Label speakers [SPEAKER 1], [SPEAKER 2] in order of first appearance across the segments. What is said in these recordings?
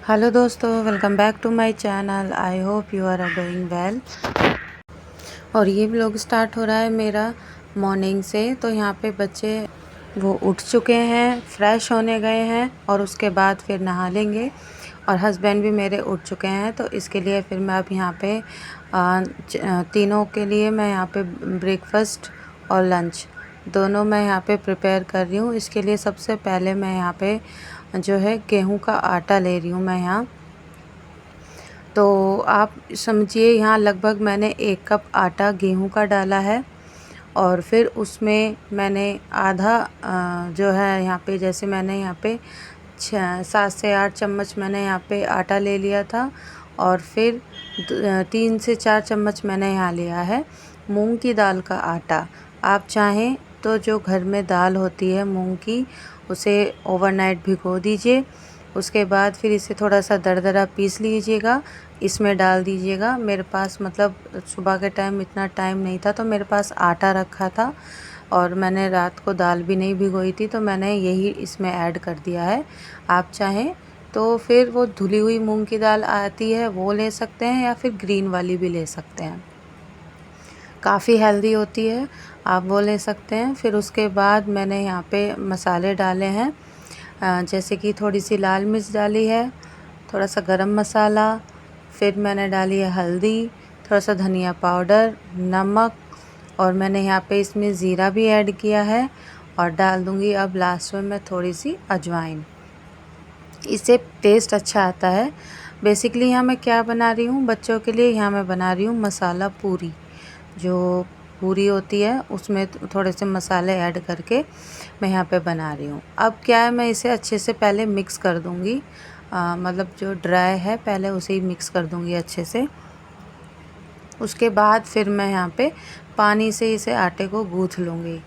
[SPEAKER 1] Hello दोस्तों, welcome back to my channel. I hope you are doing well. और ये vlog start हो रहा है मेरा मॉर्निंग से। तो यहाँ पे बच्चे वो उठ चुके हैं, फ्रेश होने गए हैं और उसके बाद फिर नहा लेंगे। और हस्बैंड भी मेरे उठ चुके हैं, तो इसके लिए फिर मैं अब यहाँ पे तीनों के लिए मैं यहाँ पे ब्रेकफास्ट और लंच दोनों मैं यहाँ पे प्रिपेयर कर रही हूँ। इसके लिए सबसे पहले मैं यहाँ पे जो है गेहूं का आटा ले रही हूँ मैं यहाँ। तो आप समझिए यहाँ लगभग मैंने 1 कप आटा गेहूं का डाला है। और फिर उसमें मैंने आधा जो है यहाँ पे, जैसे मैंने यहाँ पे 7 से 8 चम्मच मैंने यहाँ पे आटा ले लिया था। और फिर 3 से 4 चम्मच मैंने यहाँ लिया है मूंग की दाल का आटा। आप चाहें तो जो घर में दाल होती है मूंग की, उसे ओवरनाइट भिगो दीजिए। उसके बाद फिर इसे थोड़ा सा दरदरा पीस लीजिएगा, इसमें डाल दीजिएगा। मेरे पास मतलब सुबह के टाइम इतना टाइम नहीं था, तो मेरे पास आटा रखा था और मैंने रात को दाल भी नहीं भिगोई थी, तो मैंने यही इसमें ऐड कर दिया है। आप चाहें तो फिर वो धुली हुई मूंग की दाल आती है वो ले सकते हैं, या फिर ग्रीन वाली भी ले सकते हैं, काफ़ी हेल्दी होती है, आप वो ले सकते हैं। फिर उसके बाद मैंने यहाँ पे मसाले डाले हैं, जैसे कि थोड़ी सी लाल मिर्च डाली है, थोड़ा सा गरम मसाला, फिर मैंने डाली है हल्दी, थोड़ा सा धनिया पाउडर, नमक, और मैंने यहाँ पे इसमें ज़ीरा भी ऐड किया है। और डाल दूँगी अब लास्ट में मैं थोड़ी सी अजवाइन, इससे टेस्ट अच्छा आता है। बेसिकली यहाँ मैं क्या बना रही हूँ बच्चों के लिए, यहाँ मैं बना रही हूँ मसाला पूरी। जो पूरी होती है उसमें थोड़े से मसाले ऐड करके मैं यहाँ पे बना रही हूँ। अब क्या है, मैं इसे अच्छे से पहले मिक्स कर दूँगी, मतलब जो ड्राई है पहले उसे ही मिक्स कर दूँगी अच्छे से। उसके बाद फिर मैं यहाँ पे पानी से इसे आटे को गूँथ लूँगी।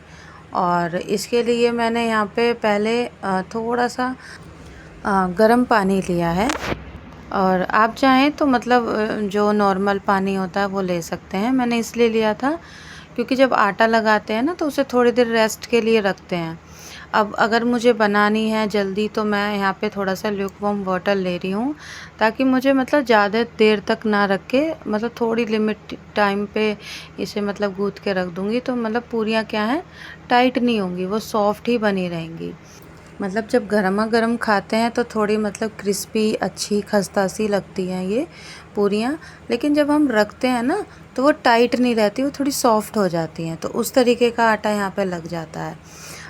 [SPEAKER 1] और इसके लिए मैंने यहाँ पे पहले थोड़ा सा गर्म पानी लिया है। और आप चाहें तो मतलब जो नॉर्मल पानी होता है वो ले सकते हैं। मैंने इसलिए लिया था क्योंकि जब आटा लगाते हैं ना तो उसे थोड़ी देर रेस्ट के लिए रखते हैं। अब अगर मुझे बनानी है जल्दी तो मैं यहाँ पे थोड़ा सा ल्यूकवार्म वाटर ले रही हूँ, ताकि मुझे मतलब ज़्यादा देर तक ना रख के, मतलब थोड़ी लिमिट टाइम पे इसे मतलब गूँथ के रख दूँगी, तो मतलब पूरियाँ क्या हैं, टाइट नहीं होंगी, वो सॉफ्ट ही बनी रहेंगी। मतलब जब गरमा गरम खाते हैं तो थोड़ी मतलब क्रिस्पी अच्छी खस्ता सी लगती हैं ये पूरियाँ, लेकिन जब हम रखते हैं ना तो वो टाइट नहीं रहती, वो थोड़ी सॉफ्ट हो जाती हैं। तो उस तरीके का आटा यहाँ पे लग जाता है।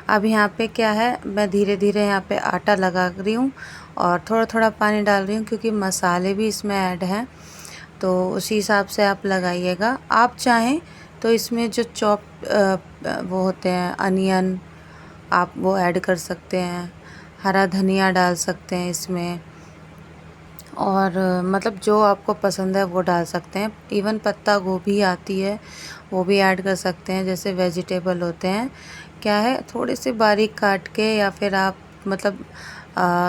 [SPEAKER 1] अब यहाँ पे क्या है, मैं धीरे धीरे यहाँ पे आटा लगा रही हूँ और थोड़ा थोड़ा पानी डाल रही हूँ, क्योंकि मसाले भी इसमें ऐड हैं, तो उसी हिसाब से आप लगाइएगा। आप चाहें तो इसमें जो चॉप वो होते हैं अनियन, आप वो ऐड कर सकते हैं, हरा धनिया डाल सकते हैं इसमें, और मतलब जो आपको पसंद है वो डाल सकते हैं। इवन पत्ता गोभी आती है वो भी ऐड कर सकते हैं, जैसे वेजिटेबल होते हैं। क्या है, थोड़े से बारीक काट के, या फिर आप मतलब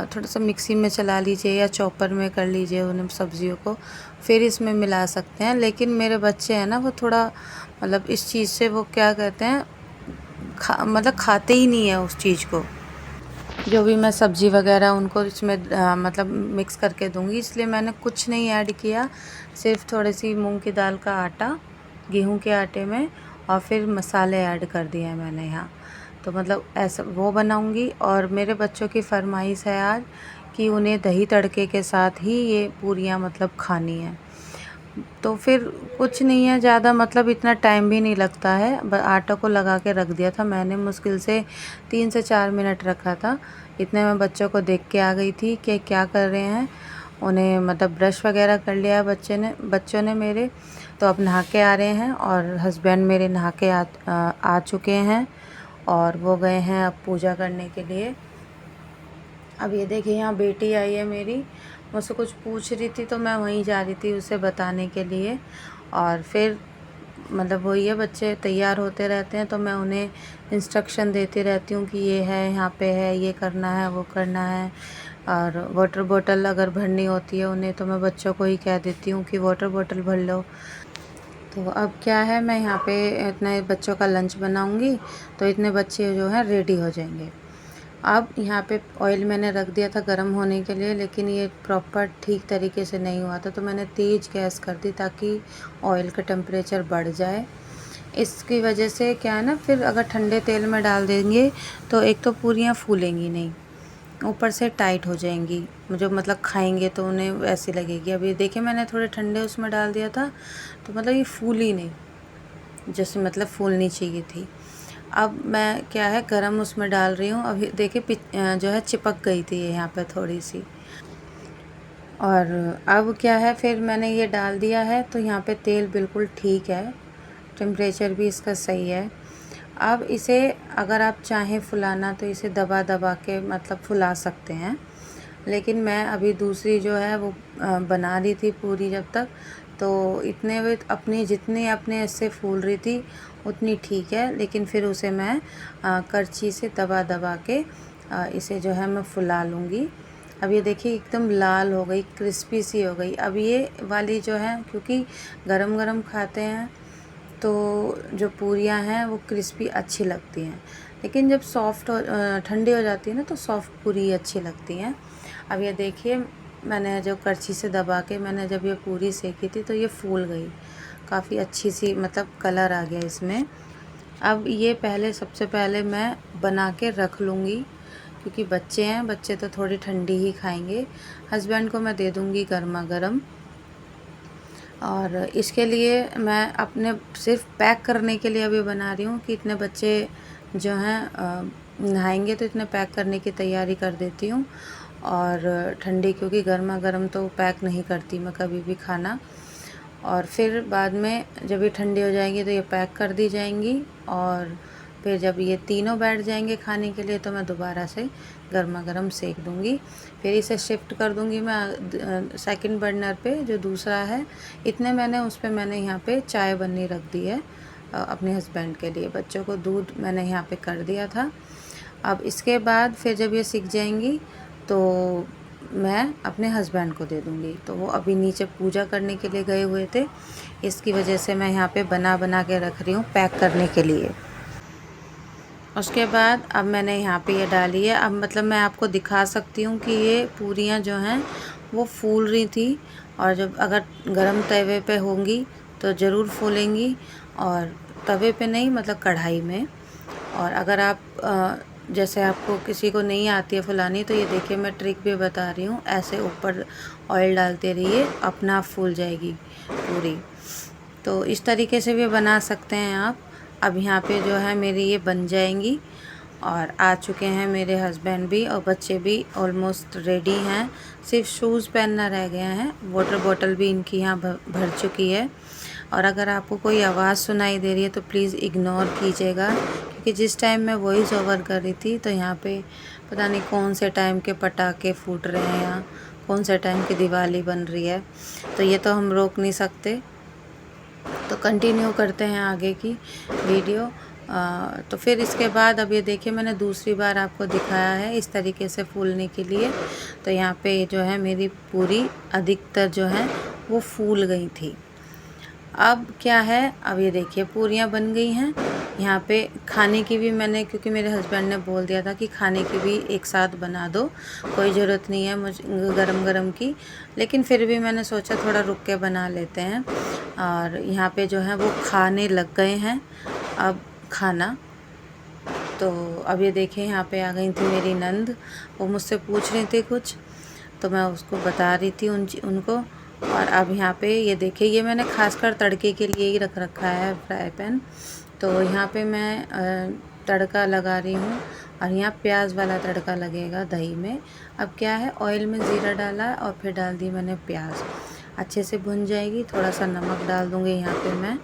[SPEAKER 1] थोड़ा सा मिक्सी में चला लीजिए या चॉपर में कर लीजिए उन सब्जियों को, फिर इसमें मिला सकते हैं। लेकिन मेरे बच्चे हैं ना, वो थोड़ा मतलब इस चीज़ से वो क्या कहते हैं, मतलब खाते ही नहीं है उस चीज़ को। जो भी मैं सब्ज़ी वगैरह उनको इसमें मतलब मिक्स करके दूंगी, इसलिए मैंने कुछ नहीं ऐड किया, सिर्फ थोड़ी सी मूंग की दाल का आटा गेहूं के आटे में, और फिर मसाले ऐड कर दिए हैं मैंने यहाँ। तो मतलब ऐसा वो बनाऊंगी। और मेरे बच्चों की फरमाइश है आज कि उन्हें दही तड़के के साथ ही ये पूरियाँ मतलब खानी है। तो फिर कुछ नहीं है ज़्यादा, मतलब इतना टाइम भी नहीं लगता है। आटा को लगा के रख दिया था मैंने, मुश्किल से 3 से 4 मिनट रखा था। इतने में बच्चों को देख के आ गई थी कि क्या कर रहे हैं। उन्हें मतलब ब्रश वगैरह कर लिया बच्चों ने मेरे। तो अब नहा के आ रहे हैं, और हस्बैंड मेरे नहा के आ चुके हैं, और वो गए हैं अब पूजा करने के लिए। अब ये देखिए यहाँ बेटी आई है मेरी, मुझसे कुछ पूछ रही थी, तो मैं वहीं जा रही थी उसे बताने के लिए। और फिर मतलब वही है, बच्चे तैयार होते रहते हैं तो मैं उन्हें इंस्ट्रक्शन देती रहती हूँ कि ये है, यहाँ पे है, ये करना है, वो करना है। और वाटर बॉटल अगर भरनी होती है उन्हें, तो मैं बच्चों को ही कह देती हूँ कि वाटर बॉटल भर लो। तो अब क्या है, मैं यहाँ पे इतने बच्चों का लंच बनाऊँगी, तो इतने बच्चे जो हैं रेडी हो जाएंगे। अब यहाँ पे ऑयल मैंने रख दिया था गरम होने के लिए, लेकिन ये प्रॉपर ठीक तरीके से नहीं हुआ था, तो मैंने तेज़ गैस कर दी ताकि ऑयल का टेम्परेचर बढ़ जाए। इसकी वजह से क्या है ना, फिर अगर ठंडे तेल में डाल देंगे तो एक तो पूरियाँ फूलेंगी नहीं, ऊपर से टाइट हो जाएंगी, जो मतलब खाएंगे तो उन्हें वैसी लगेगी। अब ये देखिए मैंने थोड़े ठंडे उसमें डाल दिया था, तो मतलब ये फूली नहीं, जैसे मतलब फूलनी चाहिए थी। अब मैं क्या है गरम उसमें डाल रही हूँ। अभी देखिए जो है चिपक गई थी ये यहाँ पे थोड़ी सी। और अब क्या है, फिर मैंने ये डाल दिया है, तो यहाँ पे तेल बिल्कुल ठीक है, टेम्परेचर भी इसका सही है। अब इसे अगर आप चाहें फुलाना तो इसे दबा दबा के मतलब फुला सकते हैं, लेकिन मैं अभी दूसरी जो है वो बना रही थी पूरी जब तक, तो इतने में अपनी जितनी अपने इससे फूल रही थी उतनी ठीक है, लेकिन फिर उसे मैं करछी से दबा दबा के इसे जो है मैं फुला लूँगी। अब ये देखिए एकदम लाल हो गई, क्रिस्पी सी हो गई। अब ये वाली जो है, क्योंकि गरम गरम खाते हैं तो जो पूरियाँ हैं वो क्रिस्पी अच्छी लगती हैं, लेकिन जब ठंडी हो जाती है ना तो सॉफ्ट पूरी अच्छी लगती हैं। अब ये देखिए मैंने जो करछी से दबा के मैंने जब ये पूरी सेकी थी तो ये फूल गई, काफ़ी अच्छी सी मतलब कलर आ गया इसमें। अब ये सबसे पहले मैं बना के रख लूँगी, क्योंकि बच्चे हैं, बच्चे तो थोड़ी ठंडी ही खाएंगे। हस्बैंड को मैं दे दूँगी गर्मा गर्म। और इसके लिए मैं अपने सिर्फ पैक करने के लिए अभी बना रही हूँ कि इतने बच्चे जो हैं नहाएंगे तो इतने पैक करने की तैयारी कर देती हूँ। और ठंडी, क्योंकि गर्मा गर्म तो पैक नहीं करती मैं कभी भी खाना। और फिर बाद में जब ये ठंडी हो जाएंगी तो ये पैक कर दी जाएंगी, और फिर जब ये तीनों बैठ जाएंगे खाने के लिए तो मैं दोबारा से गर्मा गर्म सेक दूँगी। फिर इसे शिफ्ट कर दूँगी मैं सेकंड बर्नर पे जो दूसरा है। इतने मैंने उस पे मैंने यहाँ पे चाय बननी रख दी है अपने हस्बैंड के लिए। बच्चों को दूध मैंने यहाँ पे कर दिया था। अब इसके बाद फिर जब ये सीख जाएंगी तो मैं अपने हस्बैंड को दे दूँगी। तो वो अभी नीचे पूजा करने के लिए गए हुए थे, इसकी वजह से मैं यहाँ पे बना के रख रही हूँ पैक करने के लिए। उसके बाद अब मैंने यहाँ पे ये डाली है। अब मतलब मैं आपको दिखा सकती हूँ कि ये पूरियाँ जो हैं वो फूल रही थी, और जब अगर गरम तवे पे होंगी तो ज़रूर फूलेंगी, और तवे पे नहीं मतलब कढ़ाई में। और अगर आप जैसे आपको किसी को नहीं आती है फुलानी, तो ये देखिए मैं ट्रिक भी बता रही हूँ, ऐसे ऊपर ऑयल डालते रहिए, अपना फूल जाएगी पूरी। तो इस तरीके से भी बना सकते हैं आप। अब यहाँ पे जो है मेरी ये बन जाएंगी, और आ चुके हैं मेरे हस्बैंड भी, और बच्चे भी ऑलमोस्ट रेडी हैं, सिर्फ शूज़ पहनना रह गया है। वाटर बॉटल भी इनकी यहाँ भर चुकी है। और अगर आपको कोई आवाज़ सुनाई दे रही है तो प्लीज़ इग्नोर कीजिएगा, क्योंकि जिस टाइम मैं वॉइस ओवर कर रही थी तो यहाँ पे पता नहीं कौन से टाइम के पटाखे फूट रहे हैं, यहाँ कौन से टाइम की दिवाली बन रही है, तो ये तो हम रोक नहीं सकते। तो कंटिन्यू करते हैं आगे की वीडियो। तो फिर इसके बाद अब ये देखिए मैंने दूसरी बार आपको दिखाया है इस तरीके से फूलने के लिए। तो यहाँ पे जो है मेरी पूरी अधिकतर जो है वो फूल गई थी। अब क्या है, अब ये देखिए पूरियाँ बन गई हैं। यहाँ पे खाने की भी मैंने, क्योंकि मेरे हस्बैंड ने बोल दिया था कि खाने की भी एक साथ बना दो, कोई ज़रूरत नहीं है मुझे गरम गरम की, लेकिन फिर भी मैंने सोचा थोड़ा रुक के बना लेते हैं। और यहाँ पे जो है वो खाने लग गए हैं अब खाना। तो अब ये देखिए यहाँ पे आ गई थी मेरी नंद, वो मुझसे पूछ रही थी कुछ, तो मैं उसको बता रही थी उनको। और अब यहाँ पे ये देखिए ये मैंने खासकर तड़के के लिए ही रख रखा है फ्राई पैन। तो यहाँ पे मैं तड़का लगा रही हूँ, और यहाँ प्याज वाला तड़का लगेगा दही में। अब क्या है, ऑयल में ज़ीरा डाला और फिर डाल दी मैंने प्याज, अच्छे से भुन जाएगी। थोड़ा सा नमक डाल दूँगी यहाँ पे मैं,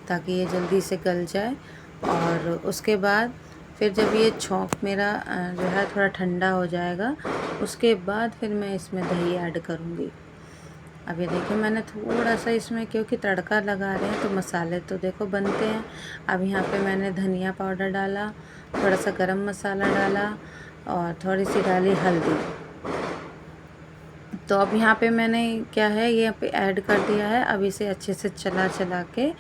[SPEAKER 1] ताकि ये जल्दी से गल जाए। और उसके बाद फिर जब ये छौंक मेरा जो है थोड़ा ठंडा हो जाएगा, उसके बाद फिर मैं इसमें दही ऐड करूँगी। अब ये देखिए मैंने थोड़ा सा इसमें, क्योंकि तड़का लगा रहे हैं तो मसाले तो देखो बनते हैं। अब यहाँ पे मैंने धनिया पाउडर डाला, थोड़ा सा गरम मसाला डाला, और थोड़ी सी डाली हल्दी। तो अब यहाँ पे मैंने क्या है ये पे ऐड कर दिया है। अब इसे अच्छे से चला के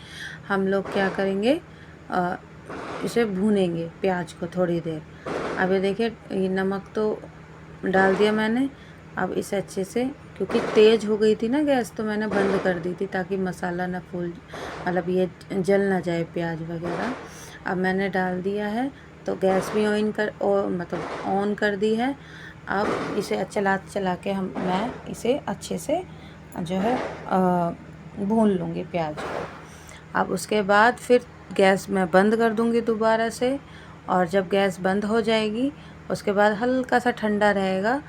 [SPEAKER 1] हम लोग क्या करेंगे, इसे भूनेंगे प्याज को थोड़ी देर। अब ये देखिए ये नमक तो डाल दिया मैंने। अब इसे अच्छे से, क्योंकि तेज़ हो गई थी ना गैस, तो मैंने बंद कर दी थी ताकि मसाला ना फूल, मतलब ये जल ना जाए प्याज वगैरह। अब मैंने डाल दिया है, तो गैस भी ऑन कर दी है। अब इसे चला के मैं इसे अच्छे से जो है भून लूँगी प्याज को। अब उसके बाद फिर गैस मैं बंद कर दूँगी दोबारा से, और जब गैस बंद हो जाएगी उसके बाद हल्का सा ठंडा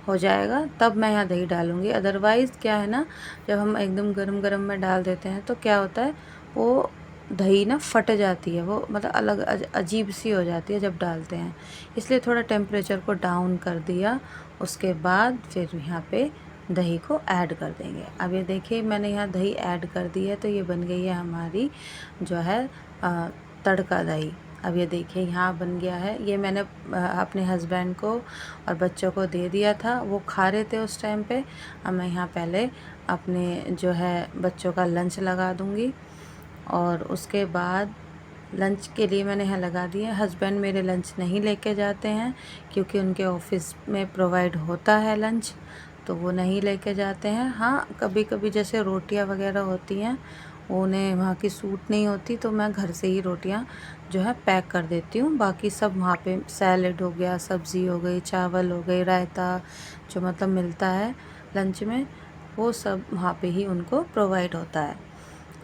[SPEAKER 1] हो जाएगा, तब मैं यहाँ दही डालूँगी। अदरवाइज़ क्या है ना, जब हम एकदम गरम गरम में डाल देते हैं तो क्या होता है, वो दही ना फट जाती है, वो मतलब अलग अजीब सी हो जाती है जब डालते हैं। इसलिए थोड़ा टेम्परेचर को डाउन कर दिया, उसके बाद फिर यहाँ पे दही को ऐड कर देंगे। अब ये देखिए मैंने यहाँ दही ऐड कर दी है, तो ये बन गई है हमारी जो है तड़का दही। अब ये देखिए यहाँ बन गया है। ये मैंने अपने हस्बैंड को और बच्चों को दे दिया था, वो खा रहे थे उस टाइम पे। अब मैं यहाँ पहले अपने जो है बच्चों का लंच लगा दूँगी, और उसके बाद लंच के लिए मैंने यहाँ लगा दिया। हस्बैंड मेरे लंच नहीं लेके जाते हैं, क्योंकि उनके ऑफिस में प्रोवाइड होता है लंच, तो वो नहीं लेके जाते हैं। हाँ, कभी कभी जैसे रोटियां वगैरह होती हैं, उन्हें वहाँ की सूट नहीं होती, तो मैं घर से ही रोटियां जो है पैक कर देती हूँ। बाकी सब वहाँ पे सैलेड हो गया, सब्ज़ी हो गई, चावल हो गए, रायता जो मतलब मिलता है लंच में, वो सब वहाँ पे ही उनको प्रोवाइड होता है।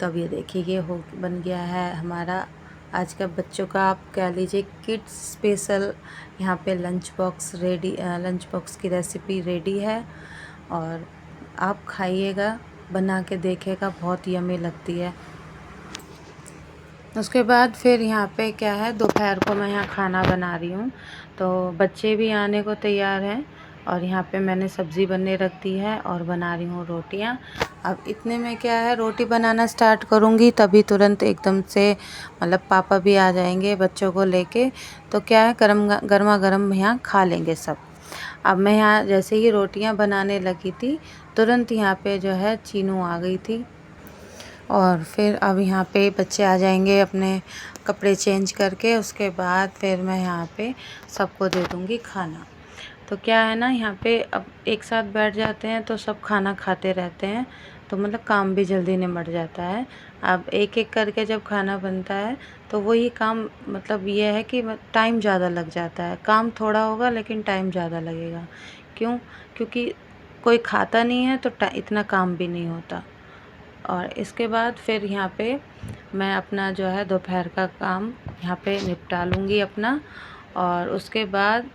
[SPEAKER 1] तब ये देखिए ये बन गया है हमारा आज का बच्चों का, आप कह लीजिए किड्स स्पेशल। यहाँ पे लंच बॉक्स की रेसिपी रेडी है, और आप खाइएगा, बना के देखिएगा, बहुत यम्मी लगती है। उसके बाद फिर यहाँ पे क्या है, दोपहर को मैं यहाँ खाना बना रही हूँ, तो बच्चे भी आने को तैयार हैं, और यहाँ पे मैंने सब्ज़ी बनने रख दी है और बना रही हूँ रोटियाँ। अब इतने में क्या है, रोटी बनाना स्टार्ट करूँगी तभी तुरंत एकदम से मतलब पापा भी आ जाएंगे बच्चों को लेके, तो क्या है गर्मा गर्म यहाँ खा लेंगे सब। अब मैं यहाँ जैसे ही रोटियाँ बनाने लगी थी, तुरंत यहाँ पे जो है चीनू आ गई थी, और फिर अब यहाँ पे बच्चे आ जाएंगे अपने कपड़े चेंज करके। उसके बाद फिर मैं यहाँ पे सबको दे दूँगी खाना। तो क्या है ना, यहाँ पे अब एक साथ बैठ जाते हैं तो सब खाना खाते रहते हैं, तो मतलब काम भी जल्दी निमट जाता है। अब एक एक करके जब खाना बनता है तो वही काम, मतलब ये है कि टाइम ज़्यादा लग जाता है। काम थोड़ा होगा लेकिन टाइम ज़्यादा लगेगा। क्यों? क्योंकि कोई खाता नहीं है तो इतना काम भी नहीं होता। और इसके बाद फिर यहाँ पे मैं अपना जो है दोपहर का काम यहाँ पे निपटा लूँगी अपना, और उसके बाद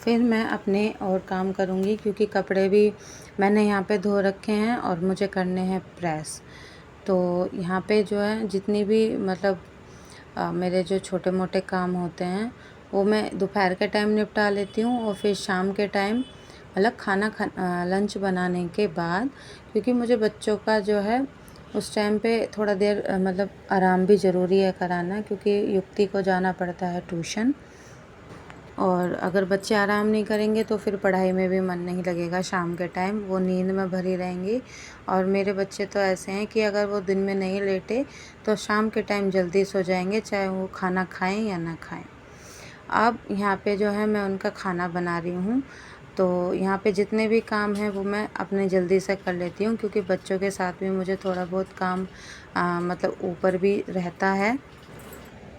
[SPEAKER 1] फिर मैं अपने और काम करूँगी, क्योंकि कपड़े भी मैंने यहाँ पे धो रखे हैं और मुझे करने हैं प्रेस। तो यहाँ पे जो है जितनी भी मतलब मेरे जो छोटे मोटे काम होते हैं वो मैं दोपहर के टाइम निपटा लेती हूँ, और फिर शाम के टाइम मतलब लंच बनाने के बाद, क्योंकि मुझे बच्चों का जो है उस टाइम पे थोड़ा देर मतलब आराम भी ज़रूरी है कराना, क्योंकि युक्ति को जाना पड़ता है ट्यूशन, और अगर बच्चे आराम नहीं करेंगे तो फिर पढ़ाई में भी मन नहीं लगेगा। शाम के टाइम वो नींद में भरी रहेंगी, और मेरे बच्चे तो ऐसे हैं कि अगर वो दिन में नहीं लेटे तो शाम के टाइम जल्दी सो जाएंगे, चाहे वो खाना खाएं या ना खाएं। अब यहाँ पे जो है मैं उनका खाना बना रही हूँ, तो यहाँ पे जितने भी काम हैं वो मैं अपने जल्दी से कर लेती हूँ, क्योंकि बच्चों के साथ भी मुझे थोड़ा बहुत काम मतलब ऊपर भी रहता है।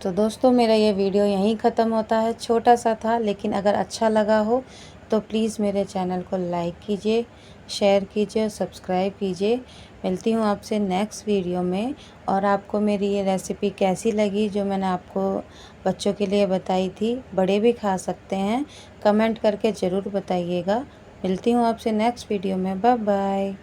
[SPEAKER 1] तो दोस्तों मेरा ये वीडियो यहीं ख़त्म होता है, छोटा सा था, लेकिन अगर अच्छा लगा हो तो प्लीज़ मेरे चैनल को लाइक कीजिए, शेयर कीजिए, सब्सक्राइब कीजिए। मिलती हूँ आपसे नेक्स्ट वीडियो में। और आपको मेरी ये रेसिपी कैसी लगी जो मैंने आपको बच्चों के लिए बताई थी, बड़े भी खा सकते हैं, कमेंट करके ज़रूर बताइएगा। मिलती हूँ आपसे नेक्स्ट वीडियो में। Bye bye.